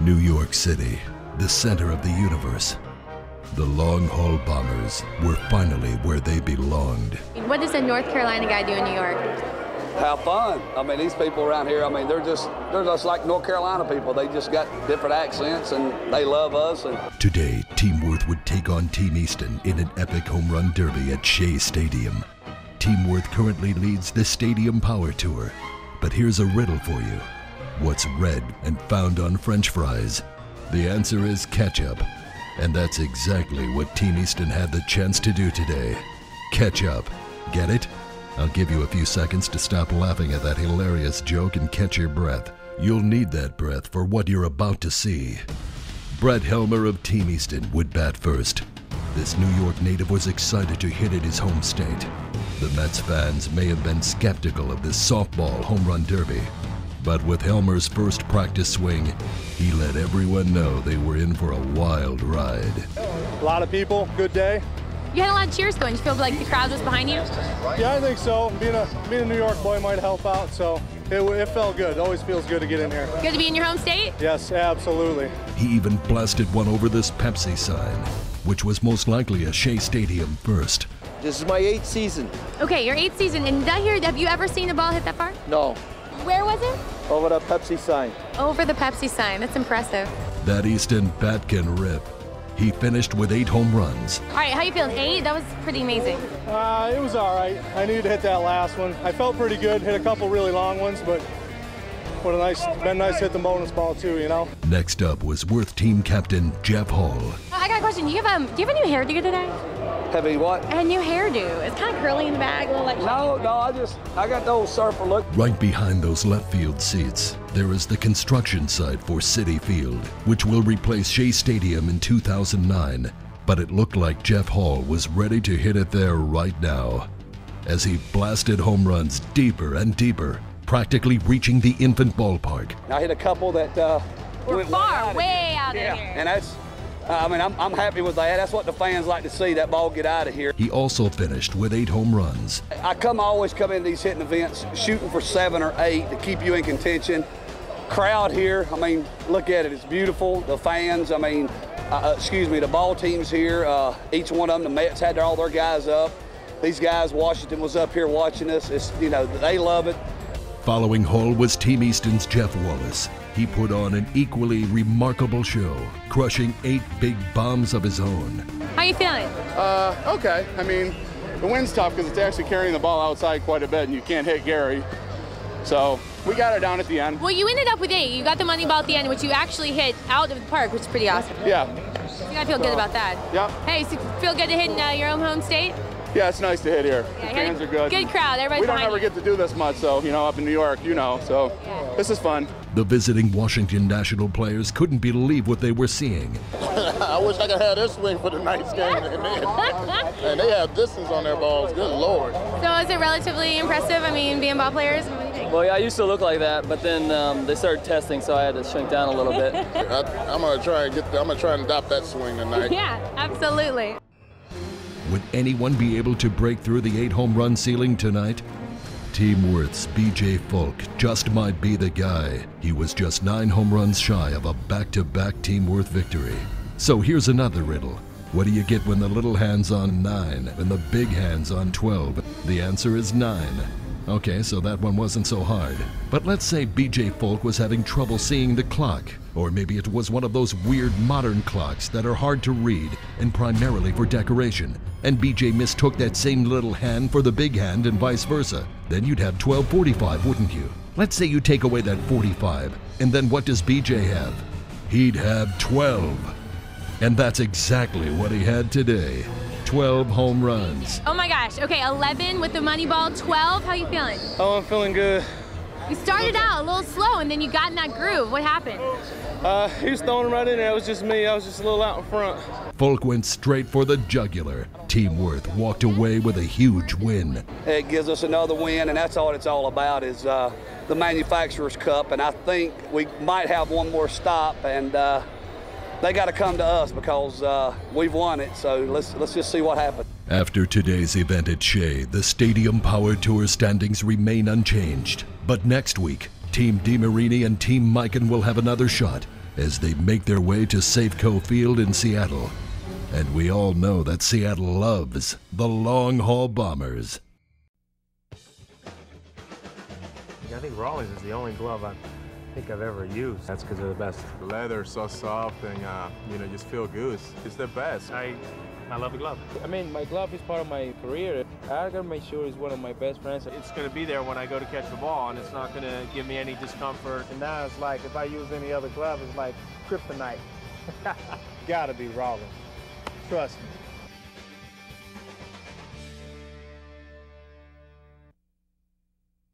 New York City, the center of the universe. The long-haul bombers were finally where they belonged. What does a North Carolina guy do in New York? Have fun. I mean, these people around here, I mean, they're just like North Carolina people. They just got different accents and they love us. And Today, Team Worth would take on Team Easton in an epic home run derby at Shea Stadium. Team Worth currently leads the Stadium Power Tour. But here's a riddle for you. What's red and found on French fries? The answer is ketchup. And that's exactly what Team Easton had the chance to do today. Ketchup. Get it? I'll give you a few seconds to stop laughing at that hilarious joke and catch your breath. You'll need that breath for what you're about to see. Brett Helmer of Team Easton would bat first. This New York native was excited to hit at his home state. The Mets fans may have been skeptical of this softball home run derby, but with Helmer's first practice swing, he let everyone know they were in for a wild ride. A lot of people, good day. You had a lot of cheers going. Did you feel like the crowd was behind you? Yeah, I think so. Being a New York boy might help out, so it felt good. It always feels good to get in here. Good to be in your home state? Yes, absolutely. He even blasted one over this Pepsi sign, which was most likely a Shea Stadium first. This is my 8th season. Okay, your 8th season. And did I hear, have you ever seen a ball hit that far? No. Where was it? Over the Pepsi sign. Over the Pepsi sign. That's impressive. That Easton bat can rip. He finished with 8 home runs. All right, how you feeling? 8? That was pretty amazing. It was all right. I needed to hit that last one. I felt pretty good. Hit a couple really long ones, but been nice to hit the bonus ball too, you know? Next up was Worth team captain Jeff Hall. I got a question. Do you have a new hairdo today? heavy what? A new hairdo. It's kind of curly in the back, a little like. No, I got the old surfer look. Right behind those left field seats, there is the construction site for Citi Field, which will replace Shea Stadium in 2009. But it looked like Jeff Hall was ready to hit it there right now, as he blasted home runs deeper and deeper, practically reaching the infant ballpark. I hit a couple that We're far, way out of here. And that's, I mean, I'm happy with that. That's what the fans like to see, that ball get out of here. He also finished with 8 home runs. I always come in these hitting events shooting for 7 or 8 to keep you in contention. Crowd here, I mean, look at it, it's beautiful. The fans, I mean, the ball teams here, each one of them, the Mets had all their guys up. These guys, Washington was up here watching us. It's, you know, they love it. Following Hall was Team Easton's Jeff Wallace. He put on an equally remarkable show, crushing 8 big bombs of his own. How you feeling? Okay. I mean, the wind's tough because it's actually carrying the ball outside quite a bit, and you can't hit Gary. So we got her down at the end. Well, you ended up with 8. You got the money ball at the end, which you actually hit out of the park, which is pretty awesome. Yeah. So you gotta feel good about that. Yep. Hey, so feel good to hit in your own home state? Yeah, it's nice to hit here. Yeah, the fans are good. Good crowd. Everybody's We don't behind ever you. get to do this much, so, you know, up in New York, you know, so this is fun. The visiting Washington National players couldn't believe what they were seeing. I wish I could have their swing for the night's game. And they have distance on their balls. Good Lord. So is it relatively impressive? I mean, being ball players? What do you think? Well, yeah, I used to look like that, but then they started testing, so I had to shrink down a little bit. I'm gonna try and adopt that swing tonight. Yeah, absolutely. Would anyone be able to break through the 8 home run ceiling tonight? Team Worth's B.J. Falk just might be the guy. He was just 9 home runs shy of a back-to-back Team Worth victory. So here's another riddle. What do you get when the little hand's on 9 and the big hand's on 12? The answer is 9. Okay, so that one wasn't so hard. But let's say B.J. Falk was having trouble seeing the clock. Or maybe it was one of those weird modern clocks that are hard to read and primarily for decoration. And B.J. mistook that same little hand for the big hand and vice versa. Then you'd have 12:45, wouldn't you? Let's say you take away that 45, and then what does B.J. have? He'd have 12. And that's exactly what he had today. 12 home runs. Oh my gosh. Okay, 11 with the money ball, 12. How you feeling? Oh, I'm feeling good. You started out a little slow and then you got in that groove. What happened? He was throwing right in there. It was just me. I was just a little out in front. Falk went straight for the jugular. Team Worth walked away with a huge win. It gives us another win, and that's all it's all about is the Manufacturers Cup. And I think we might have one more stop, and they got to come to us because we've won it. So let's just see what happens. After today's event at Shea, the Stadium Power Tour standings remain unchanged. But next week, Team DeMarini and Team Mikan will have another shot as they make their way to Safeco Field in Seattle. And we all know that Seattle loves the long-haul Bombers. I think Rawlings is the only glove I think I've ever used. That's because they're the best. The leather is so soft and, just feel good. It's the best. I love the glove. I mean, my glove is part of my career. I gotta make sure it's one of my best friends. It's going to be there when I go to catch the ball, and it's not going to give me any discomfort. And now it's like, if I use any other glove, it's like kryptonite. Gotta be Rawlings. Trust me.